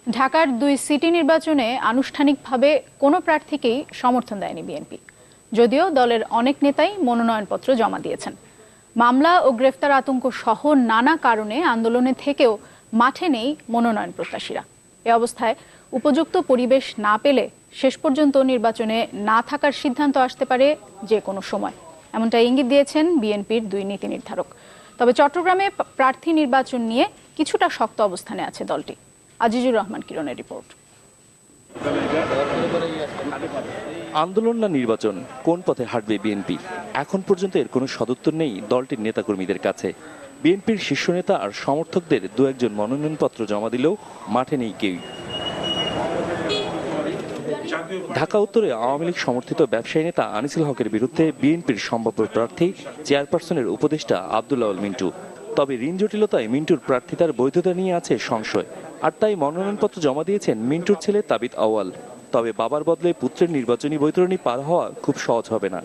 ঢাকার 2 সিটি নির্বাচনে আনুষ্ঠানিকভাবে কোনো প্রার্থীকেই সমর্থন দেয়নি বিএনপি, যদিও দলের অনেক নেতাই মনোনয়নপত্র জমা দিয়েছেন। মামলা ও গ্রেফতার আতঙ্ক সহ নানা কারণে আন্দোলনে থেকেও মাঠে নেই মনোনয়ন প্রত্যাশীরা। এ অবস্থায় উপযুক্ত পরিবেশ না পেলে শেষ পর্যন্ত নির্বাচনে না থাকার সিদ্ধান্ত আসতে পারে যে কোনো সময়, এমনটা ইঙ্গিত দিয়েছেন বিএনপির 2 নীতি নির্ধারক। তবে চট্টগ্রামে প্রার্থী নির্বাচন নিয়ে কিছুটা শক্ত অবস্থানে আছে দলটি। আজিজুর রহমান কিরণের রিপোর্ট। আন্দোলন না নির্বাচন, কোন পথে হাঁটবে বিএনপি? এখন পর্যন্ত এর কোনো সদুত্তর নেই দলটির নেতাকর্মীদের কাছে। বিএনপির শীর্ষ নেতা আর সমর্থকদের 2-1জন মনোনয়নপত্র জমা দিলেও মাঠে নেই কেউই। ঢাকা উত্তরে আওয়ামী লীগ সমর্থিত ব্যবসায়ী নেতা আনিসুল হকের বিরুদ্ধে বিএনপির সম্ভাব্য প্রার্থী চেয়ারপারসনের উপদেষ্টা আব্দুল আউয়াল মিন্টু। তবে ঋণ জটিলতায় মিন্টুর প্রার্থিতার বৈধতা নিয়ে আছে সংশয়, আর তাই মনোনয়নপত্র জমা দিয়েছেন মিন্টুর ছেলে তাবিত আউয়াল। তবে বাবার বদলে পুত্রের নির্বাচনী বৈতরণী পার হওয়া খুব সহজ হবে না।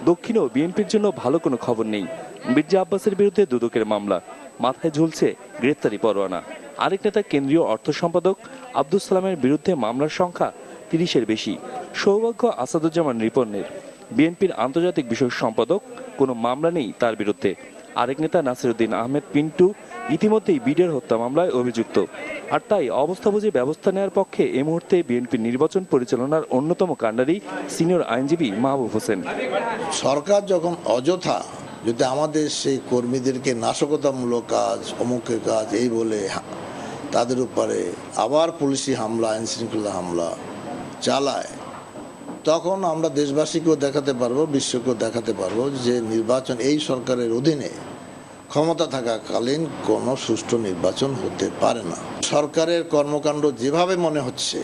দক্ষিণেও বিএনপির জন্য ভালো কোনো খবর নেই। মির্জা আব্বাসের বিরুদ্ধে দুদকের মামলা, মাথায় ঝুলছে গ্রেফতারি পরোয়ানা। আরেক নেতা কেন্দ্রীয় অর্থ সম্পাদক আব্দুল সালামের বিরুদ্ধে মামলার সংখ্যা 30-এর বেশি। সৌভাগ্য আসাদুজ্জামান রিপনের। বিএনপির আন্তর্জাতিক বিষয়ক সম্পাদক, কোনো মামলা নেই তার বিরুদ্ধে। আরেক নেতা নাসিরউদ্দিন আহমেদ পিন্টু ইতিমধ্যেই বিডিআর হত্যা মামলায় অভিযুক্ত, আর তাই অবস্থা বুঝে ব্যবস্থা নেওয়ার পক্ষে এই মুহূর্তে বিএনপির নির্বাচন পরিচালনার অন্যতম কাণ্ডারি সিনিয়র আইনজীবী মাহবুব হোসেন। সরকার যখন অযথা যদি আমাদের সেই কর্মীদেরকে নাশকতামূলক কাজ, অমুকের কাজ এই বলে তাদের উপরে আবার পুলিশি হামলা, আইনশৃঙ্খলা হামলা চালায়, তখন আমরা দেশবাসীকেও দেখাতে পারবো, বিশ্বকেও দেখাতে পারবো যে নির্বাচন এই সরকারের অধীনে ক্ষমতা থাকাকালীন কোনো সুষ্ঠু নির্বাচন হতে পারে না। সরকারের কর্মকাণ্ড যেভাবে মনে হচ্ছে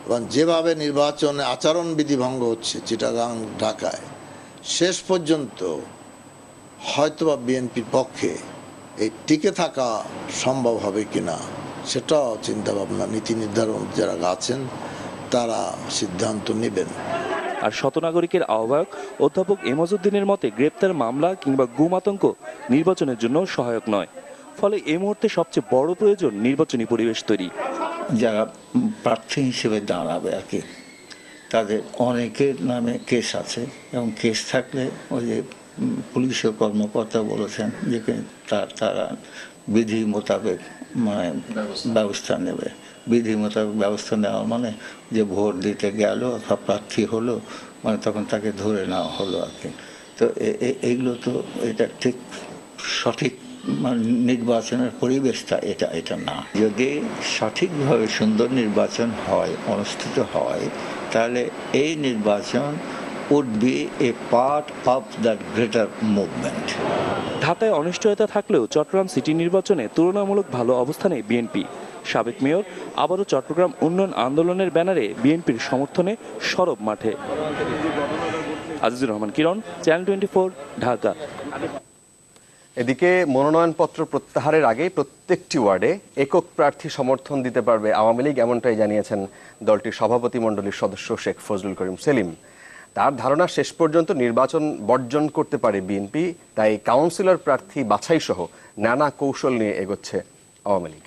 এবং যেভাবে নির্বাচনে আচরণবিধি ভঙ্গ হচ্ছে চিটাগাং, ঢাকায়, শেষ পর্যন্ত হয়তোবা বিএনপির পক্ষে এই টিকে থাকা সম্ভব হবে কিনা সেটাও চিন্তাভাবনা নীতি নির্ধারণ যারা আছেন তারা সিদ্ধান্ত নেবেন। আর শতনাগরিকের আহ্বায়ক অধ্যাপক এমাজউদ্দিনের মতে গ্রেপ্তার মামলা কিংবা গুম আতঙ্ক নির্বাচনের জন্য সহায়ক নয়। ফলে এই মুহূর্তে সবচেয়ে বড় প্রয়োজন নির্বাচনী পরিবেশ তৈরি। যারা প্রার্থী হিসেবে দাঁড়াবে আর কি, তাদের অনেকের নামে কেস আছে এবং কেস থাকলে ওই যে পুলিশের কর্মকর্তা বলেছেন যে তারা বিধি মোতাবেক মানে ব্যবস্থা নেবে। বিধি মোতাবেক ব্যবস্থা নেওয়া মানে যে ভোট দিতে গেল অথবা প্রার্থী হলো মানে তখন তাকে ধরে নেওয়া হলো আর কি। তো এইগুলো তো এটা ঠিক সঠিক মানে নির্বাচনের পরিবেশটা এটা না। যদি সঠিকভাবে সুন্দর নির্বাচন হয়, অনুষ্ঠিত হয়, তাহলে এই নির্বাচন would be a part of that greater movement. ঢাকায় অনিশ্চয়তা থাকলেও চট্টগ্রাম সিটি নির্বাচনে তুলনামূলক ভালো অবস্থানে বিএনপি। সাবেক মেয়র আবারও চট্টগ্রাম উন্নয়ন আন্দোলনের ব্যানারে বিএনপির সমর্থনে সরব মাঠে। আজিজুর রহমান কিরণ, চ্যানেল 24, ঢাকা। এদিকে মনোনয়নপত্র প্রত্যাহারের আগে প্রত্যেকটি ওয়ার্ডে একক প্রার্থী সমর্থন দিতে পারবে আওয়ামী লীগ, এমনটাই জানিয়েছেন দলটির সভাপতিমণ্ডলীর সদস্য শেখ ফজলুল করিম সেলিম। তার ধারণা শেষ পর্যন্ত নির্বাচন বর্জন করতে পারে বিএনপি, তাই কাউন্সিলর প্রার্থী বাছাই সহ নানা কৌশল নিয়ে এগোচ্ছে আওয়ামী লীগ।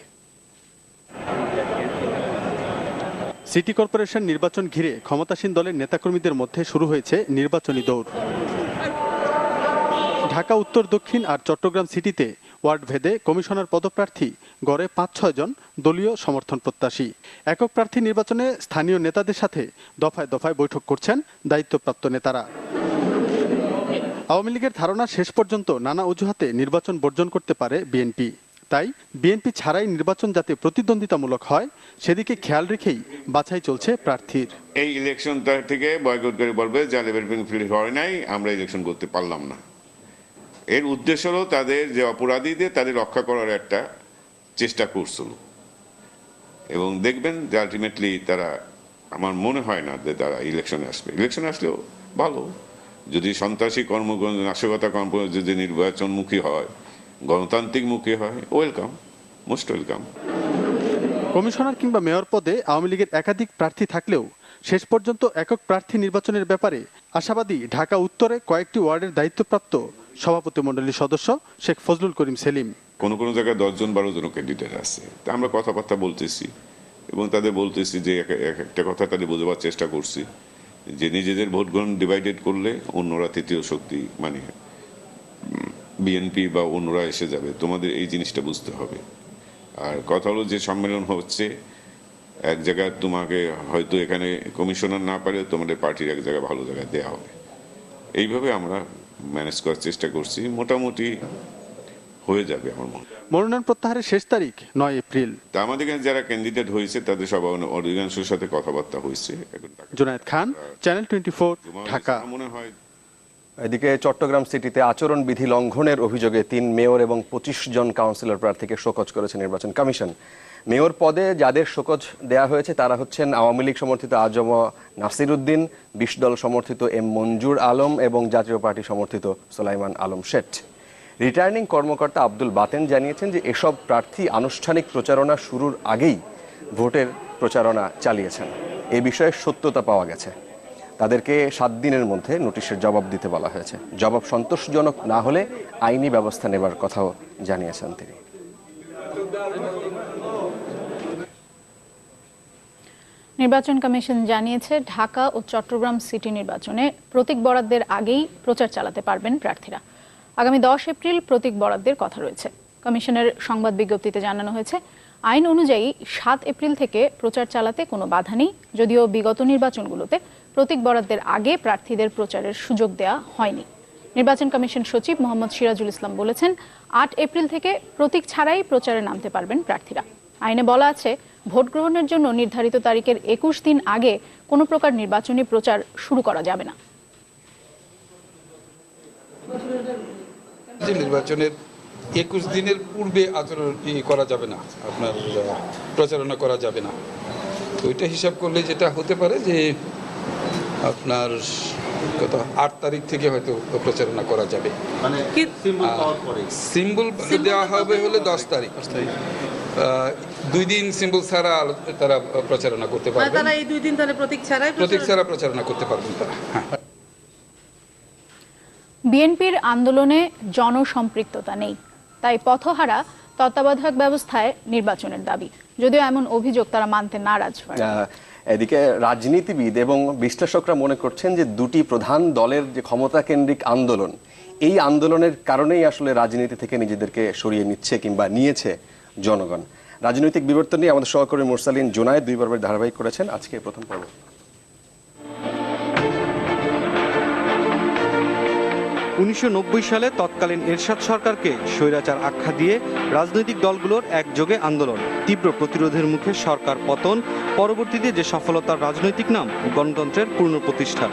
সিটি কর্পোরেশন নির্বাচন ঘিরে ক্ষমতাসীন দলের নেতাকর্মীদের মধ্যে শুরু হয়েছে নির্বাচনী দৌড়। ঢাকা উত্তর, দক্ষিণ আর চট্টগ্রাম সিটিতে ওয়ার্ড ভেদে কমিশনার পদপ্রার্থী গড়ে 5-6 জন দলীয় সমর্থন প্রত্যাশী। একক প্রার্থী নির্বাচনে স্থানীয় নেতাদের সাথে দফায় দফায় বৈঠক করছেন দায়িত্বপ্রাপ্ত নেতারা। আওয়ামী লীগের ধারণা শেষ পর্যন্ত নানা অজুহাতে নির্বাচন বর্জন করতে পারে বিএনপি। তাই বিএনপি ছাড়াই নির্বাচন যাতে প্রতিদ্বন্দ্বিতামূলক হয় সেদিকে খেয়াল রেখেই বাছাই চলছে প্রার্থীর। এই ইলেকশন থেকে বয়কট করে বলবে যে লেভেল প্লেইং ফিল্ড হয় নাই, আমরা ইলেকশন করতে পারলাম না। এর উদ্দেশ্য হলো তাদের যে অপরাধীদের তাদের রক্ষা করার একটা চেষ্টা করছিল, এবং দেখবেন যে আলটিমেটলি তারা, আমার মনে হয় না যে তারা ইলেকশনে আসবে। ইলেকশনে আসলেও ভালো, যদি সন্ত্রাসী কর্মকাণ্ড, নাশকতা কর্ম যদি নির্বাচনমুখী হয়, গণতান্ত্রিক মুখী হয়, ওয়েলকাম, মোস্ট ওয়েলকাম। কমিশনার কিংবা মেয়র পদে আওয়ামী লীগের একাধিক প্রার্থী থাকলেও শেষ পর্যন্ত একক প্রার্থী নির্বাচনের ব্যাপারে আশাবাদী ঢাকা উত্তরে কয়েকটি ওয়ার্ডের দায়িত্বপ্রাপ্ত সভাপতিমণ্ডলীর সদস্য শেখ ফজলুল করিম সেলিম। কোনো কোনো জায়গায় 10-12 জন ক্যান্ডিডেট আছে। তা আমরা কথাবার্তা বলতেছি এবং তাদের বলতেছি যে একটা কথা তাদের বোঝাবার চেষ্টা করছি যে নিজেদের ভোট গ্রহণ ডিভাইডেড করলে অন্যরা তৃতীয় শক্তি মানে বিএনপি বা অন্যরা এসে যাবে, তোমাদের এই জিনিসটা বুঝতে হবে। আর কথা হলো যে সম্মেলন হচ্ছে এক জায়গায় তোমাকে হয়তো এখানে কমিশনার না পারে তোমাদের পার্টির এক জায়গায় ভালো জায়গায় দেওয়া হবে, এইভাবে আমরা ম্যানেজ করার চেষ্টা করছি। মোটামুটি হয়ে যাবে আমার মনে হয়। মনোনয়ন প্রত্যাহারের শেষ তারিখ 9 এপ্রিল। তা আমাদের এখানে যারা ক্যান্ডিডেট হয়েছে তাদের সব অধিকাংশের সাথে কথাবার্তা হয়েছে। জুনায়েদ খান, চ্যানেল 24, ঢাকা। মনে হয় এদিকে চট্টগ্রাম সিটিতে আচরণবিধি লঙ্ঘনের অভিযোগে 3 মেয়র এবং 25 জন কাউন্সিলর প্রার্থীকে শোকজ করেছে নির্বাচন কমিশন। মেয়র পদে যাদের শোকজ দেয়া হয়েছে তারা হচ্ছেন আওয়ামী লীগ সমর্থিত আজম নাসির উদ্দিন, 20 দল সমর্থিত এম মঞ্জুর আলম এবং জাতীয় পার্টি সমর্থিত সোলাইমান আলম শেঠ। রিটার্নিং কর্মকর্তা আব্দুল বাতেন জানিয়েছেন যে এসব প্রার্থী আনুষ্ঠানিক প্রচারণা শুরুর আগেই ভোটের প্রচারণা চালিয়েছেন। এই বিষয়ে সত্যতা পাওয়া গেছে। তাদেরকে 7 দিনের মধ্যে নোটিশের জবাব দিতে বলা হয়েছে। জবাব সন্তোষজনক না হলে আইনি ব্যবস্থা নেবার কথাও জানিয়েছেন তিনি। নির্বাচন কমিশন জানিয়েছে ঢাকা ও চট্টগ্রাম সিটি নির্বাচনে প্রতীক বরাদ্দের আগেই প্রচার চালাতে পারবেন প্রার্থীরা। আগামী 10 এপ্রিল প্রতীক বরাদ্দের কথা রয়েছে। কমিশনের সংবাদ বিজ্ঞপ্তিতে জানানো হয়েছে আইন অনুযায়ী 7 এপ্রিল থেকে প্রচার চালাতে কোনো বাধা নেই, যদিও বিগত নির্বাচনগুলোতে প্রতীক বরাদ্দের আগে প্রার্থীদের প্রচারের সুযোগ দেওয়া হয়নি। নির্বাচন কমিশন সচিব মোহাম্মদ সিরাজুল ইসলাম বলেছেন 8 এপ্রিল থেকে প্রতীক ছাড়াই প্রচারে নামতে পারবেন প্রার্থীরা। আইনে বলা আছে ভোট গ্রহণের জন্য নির্ধারিত তারিখের 21 দিন আগে কোনো প্রকার নির্বাচনী প্রচার শুরু করা যাবে না। নির্বাচনের 21 দিনের পূর্বে আচরণ করা যাবে না, আপনার প্রচারণা করা যাবে না। তো ওইটা হিসাব করলে যেটা হতে পারে যে আপনার কত 8 তারিখ থেকে হয়তো প্রচারণা করা যাবে। মানে সিম্বল দেওয়া হবে হলে 10 তারিখ। 2 দিন সিম্বল ছাড়া তারা প্রচারণা করতে পারবে। তারা এই 2 দিন তাহলে প্রতীক ছাড়া প্রচারণা করতে পারবেন তারা। হ্যাঁ। বিএনপির আন্দোলনে জনসম্পৃক্ততা নেই, তাই পথহারা তত্ত্বাবধায়ক ব্যবস্থায় নির্বাচনের দাবি, যদিও এমন অভিযোগ তারা মানতে নারাজ। এদিকে রাজনীতিবিদ এবং বিশ্লেষকরা মনে করছেন যে দুটি প্রধান দলের যে ক্ষমতা কেন্দ্রিক আন্দোলন, এই আন্দোলনের কারণেই আসলে রাজনীতি থেকে নিজেদেরকে সরিয়ে নিচ্ছে কিংবা নিয়েছে জনগণ। রাজনৈতিক বিবর্তন নিয়ে আমাদের সহকর্মী মুরসালিন জুনায়েদ 2 পর্বের ধারাবাহিক করেছেন। আজকে প্রথম পর্ব। 1990 সালে তৎকালীন এরশাদ সরকারকে স্বৈরাচার আখ্যা দিয়ে রাজনৈতিক দলগুলোর একযোগে আন্দোলন, তীব্র প্রতিরোধের মুখে সরকার পতন, পরবর্তীতে যে সফলতার রাজনৈতিক নাম গণতন্ত্রের পুনঃপ্রতিষ্ঠা।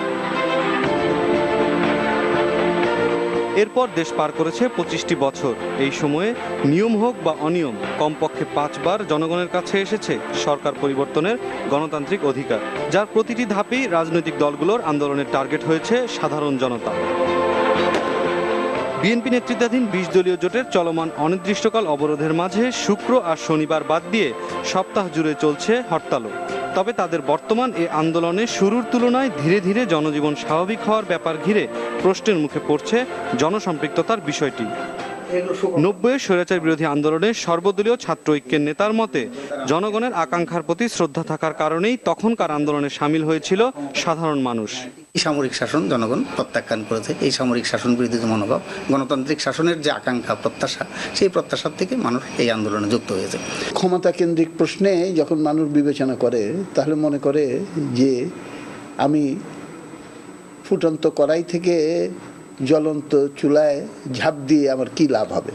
এরপর দেশ পার করেছে 25টি বছর। এই সময়ে নিয়ম হোক বা অনিয়ম কমপক্ষে 5 বার জনগণের কাছে এসেছে সরকার পরিবর্তনের গণতান্ত্রিক অধিকার, যার প্রতিটি ধাপেই রাজনৈতিক দলগুলোর আন্দোলনের টার্গেট হয়েছে সাধারণ জনতা। বিএনপি নেতৃত্বাধীন 20 দলীয় জোটের চলমান অনির্দিষ্টকাল অবরোধের মাঝে শুক্র আর শনিবার বাদ দিয়ে সপ্তাহ জুড়ে চলছে হরতালও। তবে তাদের বর্তমান এই আন্দোলনে শুরুর তুলনায় ধীরে ধীরে জনজীবন স্বাভাবিক হওয়ার ব্যাপার ঘিরে প্রশ্নের মুখে পড়ছে জনসম্পৃক্ততার বিষয়টি। 90-এর স্বৈরাচার বিরোধী আন্দোলনে সর্বদলীয় ছাত্র ঐক্যের নেতার মতে জনগণের আকাঙ্ক্ষার প্রতি শ্রদ্ধা থাকার কারণেই তখনকার আন্দোলনে সামিল হয়েছিল সাধারণ মানুষ। সামরিক শাসন জনগণ প্রত্যাখ্যান করেছে। এই সামরিক শাসন বিরোধী যে মনোভাব, গণতান্ত্রিক শাসনের যে আকাঙ্ক্ষা প্রত্যাশা, সেই প্রত্যাশার থেকে মানুষ এই আন্দোলনে যুক্ত হয়েছে। ক্ষমতা কেন্দ্রিক প্রশ্নে যখন মানুষ বিবেচনা করে তাহলে মনে করে যে আমি ফুটন্ত কড়াই থেকে জ্বলন্ত চুলায় ঝাঁপ দিয়ে আমার কি লাভ হবে।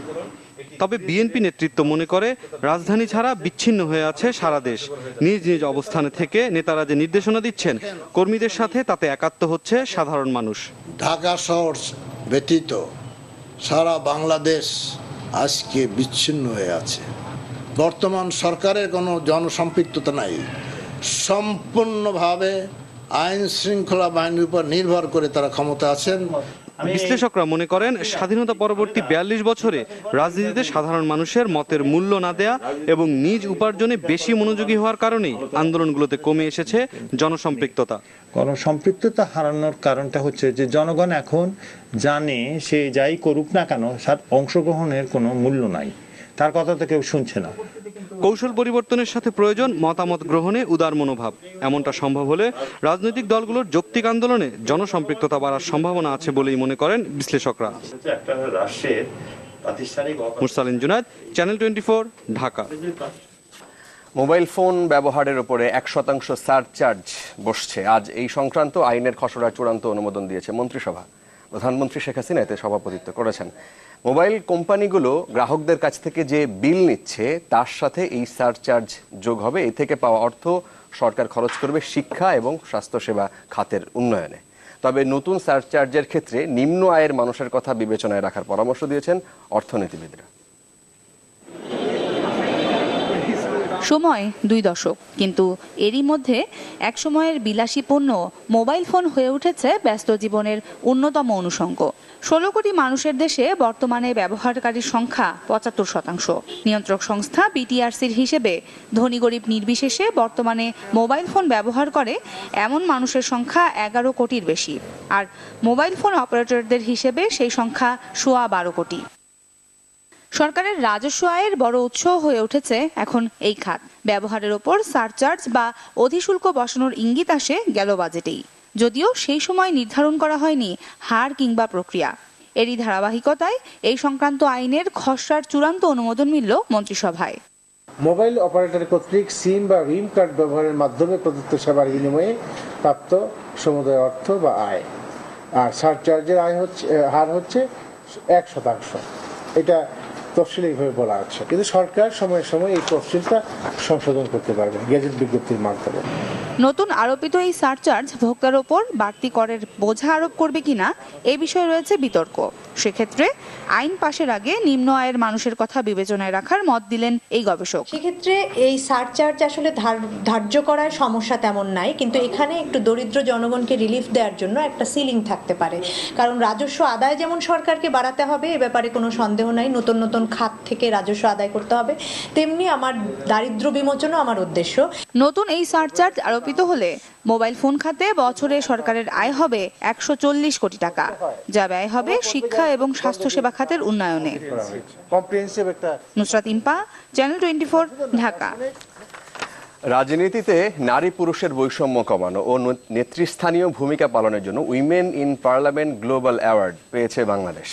তবে বিএনপি নেতৃত্ব মনে করে রাজধানী ছাড়া বিচ্ছিন্ন হয়ে আছে সারা দেশ। নিজ নিজ অবস্থানে থেকে নেতারা যে নির্দেশনা দিচ্ছেন কর্মীদের সাথে, তাতে একাত্ম হচ্ছে সাধারণ মানুষ। ঢাকা শহর ব্যতীত সারা বাংলাদেশ আজকে বিচ্ছিন্ন হয়ে আছে। বর্তমান সরকারের কোনো জনসম্পৃক্ততা নাই, সম্পূর্ণভাবে আইন শৃঙ্খলা বাহিনীর উপর নির্ভর করে তারা ক্ষমতা আছেন। বিশ্লেষকরা মনে করেন স্বাধীনতা পরবর্তী 42 বছরে রাজনীতিতে সাধারণ মানুষের মতের মূল্য না দেয়া এবং নিজ উপার্জনে বেশি মনোযোগী হওয়ার কারণেই আন্দোলনগুলোতে কমে এসেছে জনসম্পৃক্ততা। গণসম্পৃক্ততা হারানোর কারণটা হচ্ছে যে জনগণ এখন জানে সে যাই করুক না কেন তার অংশগ্রহণের কোনো মূল্য নাই। তার কথা তো কেউ শুনছে না। কৌশল পরিবর্তনের সাথে প্রয়োজন মতামত গ্রহণে উদার মনোভাব। এমনটা সম্ভব হলে রাজনৈতিক দলগুলোর যৌক্তিক আন্দোলনে জনসম্পৃক্ততা বাড়ার সম্ভাবনা আছে বলেই মনে করেন বিশ্লেষকরা। মুরসালিন Junaid, channel 24, Dhaka. Mobile phone ব্যবহারের উপরে 1% সারচার্জ বসছে। আজ এই সংক্রান্ত আইনের খসড়া চূড়ান্ত অনুমোদন দিয়েছে মন্ত্রিসভা। প্রধানমন্ত্রী শেখ হাসিনা এতে সভাপতিত্ব করেছেন। মোবাইল কোম্পানিগুলো গ্রাহকদের কাছ থেকে যে বিল নিচ্ছে তার সাথে এই সারচার্জ যোগ হবে। এ থেকে পাওয়া অর্থ সরকার খরচ করবে শিক্ষা এবং স্বাস্থ্যসেবা খাতের উন্নয়নে। তবে নতুন সারচার্জের ক্ষেত্রে নিম্ন আয়ের মানুষের কথা বিবেচনায় রাখার পরামর্শ দিয়েছেন অর্থনীতিবিদরা। সময় 2 দশক, কিন্তু এরই মধ্যে এক সময়ের বিলাসী পণ্য মোবাইল ফোন হয়ে উঠেছে ব্যস্ত জীবনের অন্যতম অনুষঙ্গ। 16 কোটি মানুষের দেশে বর্তমানে ব্যবহারকারীর সংখ্যা 75%। নিয়ন্ত্রক সংস্থা বিটিআরসির হিসেবে ধনী গরিব নির্বিশেষে বর্তমানে মোবাইল ফোন ব্যবহার করে এমন মানুষের সংখ্যা 11 কোটির বেশি। আর মোবাইল ফোন অপারেটরদের হিসেবে সেই সংখ্যা 12.25 কোটি। সরকারের রাজস্ব আয়ের বড় উৎস হয়ে উঠেছে এখন এই খাত। ব্যবহারের ওপর সারচার্জ বা অধিশুল্ক বসানোর ইঙ্গিত আসে গেল বাজেটেই, যদিও সেই সময় নির্ধারণ করা হয়নি হার কিংবা প্রক্রিয়া। এরই ধারাবাহিকতায় এই সংক্রান্ত আইনের খসড়ার চূড়ান্ত অনুমোদন মিলল মন্ত্রিসভায়। মোবাইল অপারেটর কর্তৃক সিম বা রিম কার্ড ব্যবহারের মাধ্যমে প্রদত্ত সেবার বিনিময়ে প্রাপ্ত সমুদায় অর্থ বা আয়। আর সারচার্জের হার হচ্ছে 1%। এটা তফসিলীভাবে বলা আছে, কিন্তু সরকার সময়ে সময়ে এই তফসিলটা সংশোধন করতে পারবে গেজেট বিজ্ঞপ্তির মাধ্যমে। নতুন আরোপিত এই সারচার্জ ভোক্তার ওপর বাড়তি করের বোঝা আরোপ করবে কিনা এ বিষয়ে রয়েছে বিতর্ক। সেক্ষেত্রে আইন পাশের আগে নিম্ন আয়ের মানুষের কথা বিবেচনায় রাখার মত দিলেন এই গবেষক। সেক্ষেত্রে এই সারচার্জ আসলে ধার্য করার সমস্যা তেমন নাই, কিন্তু এখানে একটু দরিদ্র জনগণকে রিলিফ দেওয়ার জন্য একটা সিলিং থাকতে পারে। কারণ রাজস্ব আদায় যেমন সরকারকে বাড়াতে হবে, এ ব্যাপারে কোনো সন্দেহ নাই। নতুন নতুন খাত থেকে রাজস্ব আদায় করতে হবে, তেমনি আমার দারিদ্র্য বিমোচনও আমার উদ্দেশ্য। নতুন এই সারচার্জ আরোপিত হলে মোবাইল ফোন খাতে বছরে সরকারের আয় হবে 140 কোটি টাকা, যা ব্যয় হবে শিক্ষা এবং স্বাস্থ্যসেবা খাতের উন্নয়নে। Nusrat IMPA, channel 24, Dhaka. রাজনীতিতে নারী পুরুষের বৈষম্য কমানো ও নেতৃস্থানীয় ভূমিকা পালনের জন্য women in parliament global award পেয়েছে বাংলাদেশ।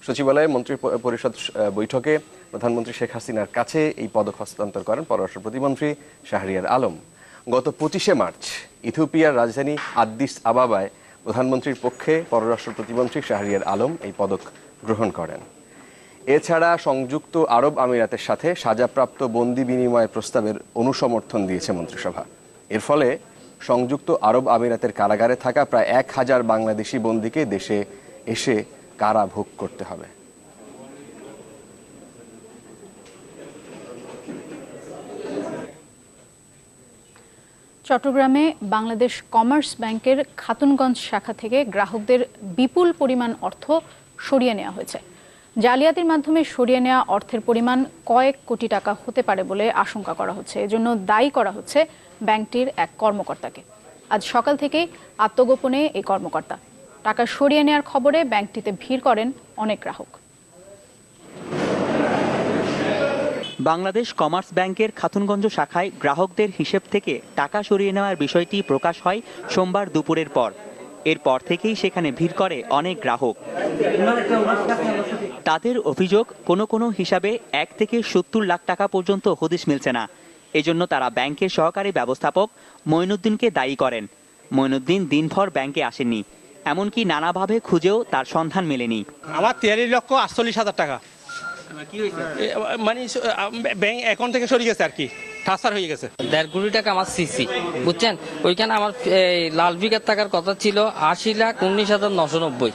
সচিবালয়ে মন্ত্রী পরিষদ বৈঠকে প্রধানমন্ত্রী শেখ হাসিনার কাছে এই পদক হস্তান্তর করেন পররাষ্ট্র প্রতিমন্ত্রী শাহরিয়ার আলম। গত 25শে মার্চ ইথিওপিয়ার রাজধানী আদ্দিস আবাবায় প্রধানমন্ত্রীর পক্ষে পররাষ্ট্র প্রতিমন্ত্রী শাহরিয়ার আলম এই পদক গ্রহণ করেন। এছাড়া সংযুক্ত আরব আমিরাতের সাথে সাজাপ্রাপ্ত বন্দি বিনিময় প্রস্তাবের অনুসমর্থন দিয়েছে মন্ত্রিসভা। এর ফলে সংযুক্ত আরব আমিরাতের কারাগারে থাকা প্রায় 1000 বাংলাদেশি বন্দীকে দেশে এসে কারা ভোগ করতে হবে। চট্টগ্রামে বাংলাদেশ কমার্স ব্যাংকের খাতুনগঞ্জ শাখা থেকে গ্রাহকদের বিপুল পরিমাণ অর্থ সরিয়ে নেওয়া হয়েছে। জালিয়াতির মাধ্যমে সরিয়ে নেওয়া অর্থের পরিমাণ কয়েক কোটি টাকা হতে পারে বলে আশঙ্কা করা হচ্ছে। এজন্য দায়ী করা হচ্ছে ব্যাংকটির এক কর্মকর্তাকে। আজ সকাল থেকেই আত্মগোপনে এই কর্মকর্তা। টাকা সরিয়ে নেওয়ার খবরে ব্যাংকটিতে ভিড় করেন অনেক গ্রাহক। বাংলাদেশ কমার্স ব্যাংকের খাতুনগঞ্জ শাখায় গ্রাহকদের হিসেব থেকে টাকা সরিয়ে নেওয়ার বিষয়টি প্রকাশ হয় সোমবার দুপুরের পর। এরপর থেকেই সেখানে ভিড় করে অনেক গ্রাহক। তাদের অভিযোগ, কোনো হিসাবে 1 থেকে 70 লাখ টাকা পর্যন্ত হদিশ মিলছে না। এজন্য তারা ব্যাংকের সহকারী ব্যবস্থাপক মঈনুদ্দিনকে দায়ী করেন। মঈনুদ্দিন দিনভর ব্যাংকে আসেননি, এমনকি নানাভাবে খুঁজেও তার সন্ধান মেলেনি। আমার 43,48,000 টাকা মানে ব্যাংক অ্যাকাউন্ট থেকে সরে গেছে আর কি, ট্রান্সফার হয়ে গেছে। 1.5 কোটি টাকা আমার সিসি, বুঝছেন? ওইখানে আমার লাল বিঘার টাকার কথা ছিল 80,19,990।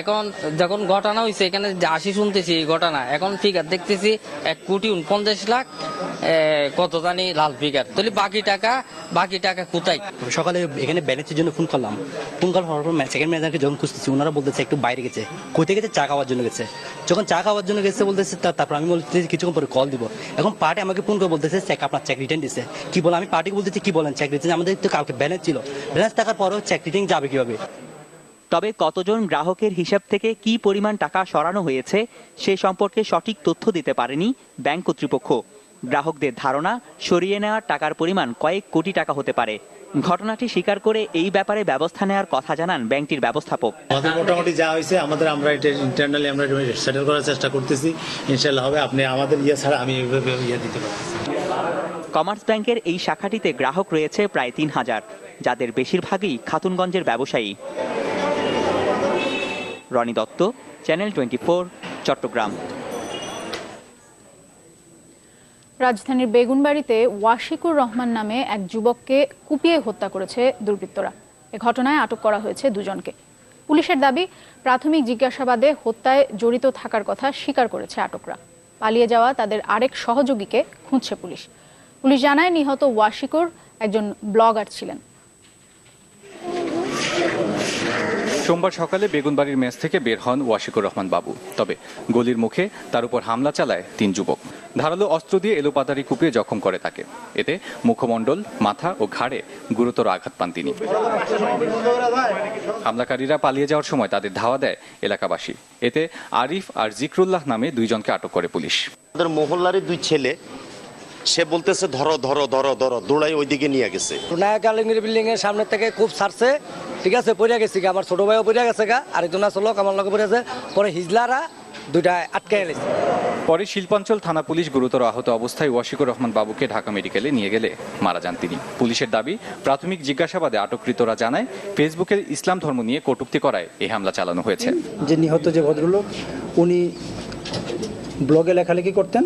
এখন যখন ঘটনা হয়েছে এখানে 80 শুনতেছি এই ঘটনা, এখন ফিগার দেখতেছি 1,49 লাখ কত জানি লাল ফিগার। তাহলে বাকি টাকা কোথায়? সকালে এখানে ব্যালেন্সের জন্য ফোন করলাম। ফোন করার পর সেকেন্ড ম্যানেজারকে যখন খুঁজতেছি, ওনারা বলতেছে একটু বাইরে গেছে। কোথায় গেছে? চা খাওয়ার জন্য গেছে। যখন চা খাওয়ার জন্য গেছে বলতেছে, তারপর আমি বলতেছি কিছুক্ষণ পরে কল দিব। এখন পার্টি আমাকে ফোন করে বলতেছে আপনার চেক রিটার্ন দিচ্ছে। কি বলে? আমি পার্টিকে বলতেছি কি বলেন চেক রিটার্ন? আমাদের তো কাউকে ব্যালেন্স ছিল, ব্যালেন্স থাকার পরও চেক রিটার্ন যাবে কিভাবে? তবে কতজন গ্রাহকের হিসাব থেকে কি পরিমাণ টাকা সরানো হয়েছে সে সম্পর্কে সঠিক তথ্য দিতে পারেনি ব্যাংক কর্তৃপক্ষ। গ্রাহকদের ধারণা, সরিয়ে নেওয়া টাকার পরিমাণ কয়েক কোটি টাকা হতে পারে। ঘটনাটি স্বীকার করে এই ব্যাপারে ব্যবস্থা নেওয়ার কথা জানান ব্যাংকটির ব্যবস্থাপক। আমাদের মোটামুটি যা হয়েছে আমরা এটা ইন্টারনালি আমরা সেটেল করার চেষ্টা করতেছি, ইনশাআল্লাহ হবে। আপনি আমাদের ছাড়া আমি এইভাবে দিতে পারছি। কমার্স ব্যাংকের এই শাখাটিতে গ্রাহক রয়েছে প্রায় ৩,০০০, যাদের বেশিরভাগই খাতুনগঞ্জের ব্যবসায়ী। রনি দত্ত, চ্যানেল 24, চট্টগ্রাম। রাজধানীর বেগুনবাড়িতে ওয়াশিকুর রহমান নামে এক যুবককে কুপিয়ে হত্যা করেছে দুর্বৃত্তরা। এ ঘটনায় আটক করা হয়েছে দুজনকে। পুলিশের দাবি, প্রাথমিক জিজ্ঞাসাবাদে হত্যায় জড়িত থাকার কথা স্বীকার করেছে আটকরা। পালিয়ে যাওয়া তাদের আরেক সহযোগীকে খুঁজছে পুলিশ। পুলিশ জানায়, নিহত ওয়াশিকুর একজন ব্লগার ছিলেন। সোমবার সকালে বেগুনবাড়ির মেস থেকে বের হন ওয়াশিকুর রহমান বাবু। তবে গলির মুখে তার উপর হামলা চালায় ৩ যুবক। ধারালো অস্ত্র দিয়ে এলোপাতাড়ি কুপিয়ে জখম করে তাকে। এতে মুখমণ্ডল, মাথা ও ঘাড়ে গুরুতর আঘাত পান তিনি। হামলাকারীরা পালিয়ে যাওয়ার সময় তাদের ধাওয়া দেয় এলাকাবাসী। এতে আরিফ আর জিকরুল্লাহ নামে 2 জনকে আটক করে পুলিশ। আমাদের মহল্লারই 2 ছেলে, সে বলতেছে ধরো ধরো ধরো ধরো, দৌড়াই ওইদিকে নিয়ে গেছে। নায়ক আলমগীর বিল্ডিং এর সামনে থেকে খুব ছাড়ছে, ঠিক আছে, পড়ে গেছে গা, আমার ছোট ভাইও পড়ে গেছে গা, আরেকজন আছে লোক আমার লগে পড়ে আছে। পরে হিজলারা 2টা আটকে গেছে। পরে শিল্পাঞ্চল থানা পুলিশ গুরুতর আহত অবস্থায় ওয়াশিকুর রহমান বাবুকে ঢাকা মেডিকেলে নিয়ে গেলে মারা যান তিনি। পুলিশের দাবি, প্রাথমিক জিজ্ঞাসাবাদে আটককৃতরা জানায় ফেসবুকে ইসলাম ধর্ম নিয়ে কটূক্তি করায় এই হামলা চালানো হয়েছে। যে নিহত যে ভদ্রলোক, উনি ব্লগে লেখালেখি করতেন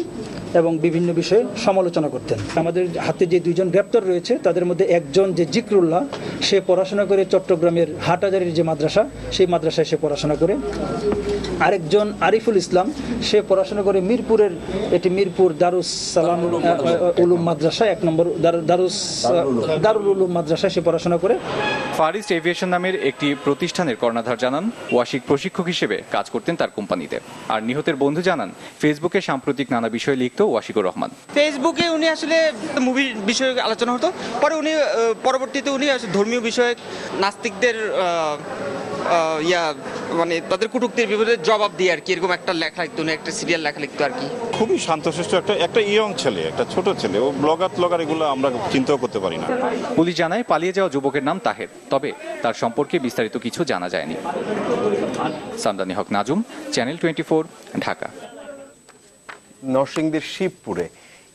এবং বিভিন্ন বিষয়ে সমালোচনা করতেন। আমাদের হাতে যে 2 জন গ্রেপ্তার রয়েছে, তাদের মধ্যে একজন যে জিকরুল্লাহ, সে পড়াশোনা করে চট্টগ্রামের হাটহাজারীর যে মাদ্রাসা, সেই মাদ্রাসায় সে পড়াশোনা করে। আরেকজন আরিফুল ইসলাম, সে পড়াশোনা করে মিরপুরের, এটি মিরপুর দারুস সালাম উলুম মাদ্রাসা 1 নম্বর দারুল উলুম মাদ্রাসায় সে পড়াশোনা করে। ফারিস্ট এভিয়েশন নামের একটি প্রতিষ্ঠানের কর্ণধার জানান, ওয়াশিক প্রশিক্ষক হিসেবে কাজ করতেন তার কোম্পানিতে। আর নিহতের বন্ধু জানান, ফেসবুকে সাম্প্রতিক নানা বিষয় লিখত ওয়াশিকুর রহমান। ফেসবুকে উনি আসলে মুভির বিষয়ে আলোচনা হতো, পরে উনি পরবর্তীতে উনি ধর্মীয় বিষয়ে নাস্তিকদের মানে তাদের কটূক্তির বিরুদ্ধে জবাব দিয়ে আর কি, এরকম একটা লেখা লিখতো, একটা সিরিয়াল লেখা লিখতো আর কি। খুবই শান্তশিষ্ট একটা ইয়ং ছেলে, একটা ছোট ছেলে, ও ব্লগার এগুলো আমরা চিন্তাও করতে পারি না। পুলিশ জানায়, পালিয়ে যাওয়া যুবকের নাম তাহের, তবে তার সম্পর্কে বিস্তারিত কিছু জানা যায়নি। সামদানি হক নাজুম, চ্যানেল 24, ঢাকা। নরসিংদীর শিবপুরে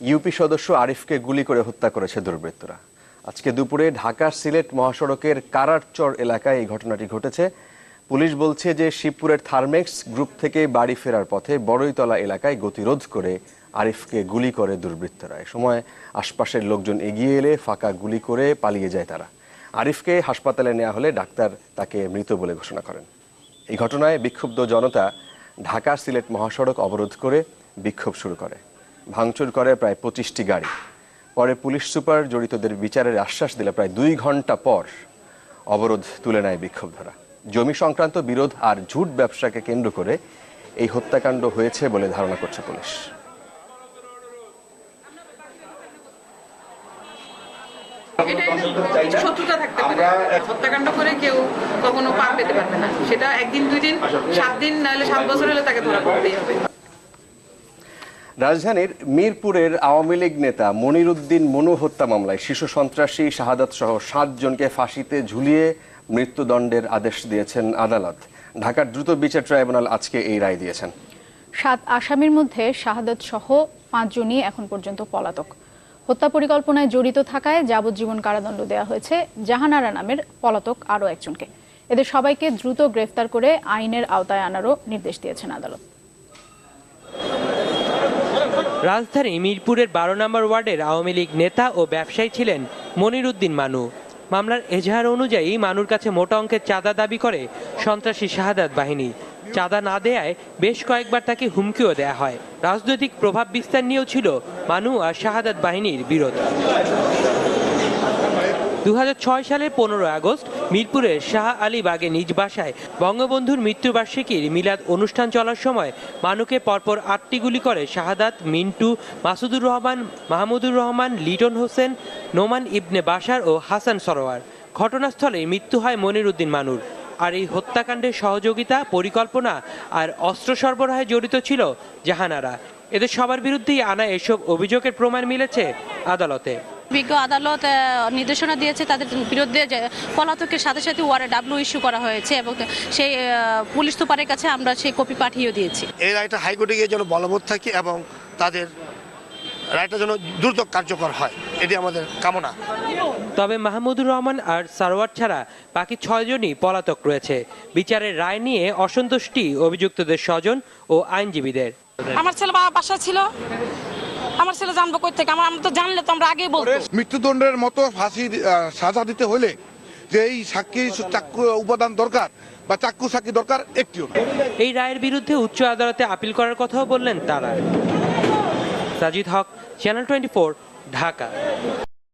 ইউপি সদস্য আরিফকে গুলি করে হত্যা করেছে দুর্বৃত্তরা। আজকে দুপুরে ঢাকা সিলেট মহাসড়কের কারারচর এলাকায় এই ঘটনাটি ঘটেছে। পুলিশ বলছে যে শিবপুরের থার্মেক্স গ্রুপ থেকে বাড়ি ফেরার পথে বড়ইতলা এলাকায় গতিরোধ করে আরিফকে গুলি করে দুর্বৃত্তরা। এ সময় আশপাশের লোকজন এগিয়ে এলে ফাঁকা গুলি করে পালিয়ে যায় তারা। আরিফকে হাসপাতালে নেওয়া হলে ডাক্তার তাকে মৃত বলে ঘোষণা করেন। এই ঘটনায় বিক্ষুব্ধ জনতা ঢাকা সিলেট মহাসড়ক অবরোধ করে বিক্ষোভ শুরু করে। ভাঙচুর করে প্রায় 25টি গাড়ি। পরে পুলিশ সুপার জড়িতদের বিচারের আশ্বাস দিলে প্রায় 2 ঘন্টা পর অবরোধ তুলে নেয় বিক্ষোভধরা। জমি সংক্রান্ত বিরোধ আর ঝুট ব্যবসাকে কেন্দ্র করে এই হত্যাকাণ্ড হয়েছে বলে ধারণা করছে পুলিশ। শত্রুতা থাকতে পারে, হত্যাকাণ্ড করে কেউ কখনো পার পেতে পারবে না। সেটা 1 দিন 2 দিন 7 দিন নাহলে 7 বছর হলে তাকে ধরা পড়তেই হবে। রাজধানীর মিরপুরের আওয়ামী লীগ নেতা মনিরুদ্দিন মনু হত্যা মামলায় শিশু সন্ত্রাসী শাহাদাত সহ 7 জনকে ফাঁসিতে ঝুলিয়ে মৃত্যুদণ্ডের আদেশ দিয়েছেন আদালত। ঢাকার দ্রুত বিচার ট্রাইব্যুনাল আজকে এই রায় দিয়েছেন। 7 আসামির মধ্যে শাহাদাত সহ 5 জনই এখন পর্যন্ত পলাতক। হত্যা পরিকল্পনায় জড়িত থাকায় যাবজ্জীবন কারাদণ্ড দেওয়া হয়েছে জাহানারা নামের পলাতক আরও একজনকে। এদের সবাইকে দ্রুত গ্রেফতার করে আইনের আওতায় আনারও নির্দেশ দিয়েছেন আদালত। রাজধানী মিরপুরের 12 নম্বর ওয়ার্ডের আওয়ামী লীগ নেতা ও ব্যবসায়ী ছিলেন মনিরুদ্দিন মানু। মামলার এজাহার অনুযায়ী মানুর কাছে মোটা অঙ্কের চাঁদা দাবি করে সন্ত্রাসী শাহাদাত বাহিনী। চাঁদা না দেয়ায় বেশ কয়েকবার তাকে হুমকিও দেয়া হয়। রাজনৈতিক প্রভাব বিস্তার নিয়েও ছিল মানু আর শাহাদাত বাহিনীর বিরোধ। 2006 সালের 15 আগস্ট মিরপুরের শাহ আলীবাগে নিজ বাসায় বঙ্গবন্ধুর মৃত্যুবার্ষিকীর মিলাদ অনুষ্ঠান চলার সময় মানুকে পরপর 8টি গুলি করে শাহাদাত, মিন্টু, মাসুদুর রহমান, মাহমুদুর রহমান, লিটন হোসেন, নোমান ইবনে বাশার ও হাসান সরোয়ার। ঘটনাস্থলে মৃত্যু হয় মনিরুদ্দিন মানুর। আর এই হত্যাকাণ্ডের সহযোগিতা, পরিকল্পনা আর অস্ত্র সরবরাহে জড়িত ছিল জাহানারা। এদের সবার বিরুদ্ধেই আনা এসব অভিযোগের প্রমাণ মিলেছে আদালতে। বিজ্ঞ আদালত নির্দেশনা দিয়েছে তাদের বিরুদ্ধে পলাতকের সাথে সাথে ওয়ারেন্ট ইস্যু করা হয়েছে এবং সেই পুলিশ সুপারের কাছে আমরা সেই কপি পাঠিয়ে দিয়েছি। এই রায়টা হাইকোর্টে গিয়ে যেন বলবৎ থাকে এবং তাদের রায়টা যেন দ্রুত কার্যকর হয়, এটি আমাদের কামনা। তবে মাহমুদুর রহমান আর সারোয়ার ছাড়া বাকি 6 জনই পলাতক রয়েছে। বিচারের রায় নিয়ে অসন্তুষ্টি অভিযুক্তদের স্বজন ও আইনজীবীদের। আমার ছেলে বাসা ছিল, আমার ছেলে জানবো কই থেকে, আমরা তো জানলে তো আমরা আগেই বলবো। মৃত্যুদণ্ডের মতো ফাঁসি সাজা দিতে হলে যে এই সাক্ষী চাক্ষু উপাদান দরকার বা চাক্ষু সাক্ষী দরকার একটিও। এই রায়ের বিরুদ্ধে উচ্চ আদালতে আপিল করার কথাও বললেন তারা। সাজিদ হক, চ্যানেল 24, ঢাকা।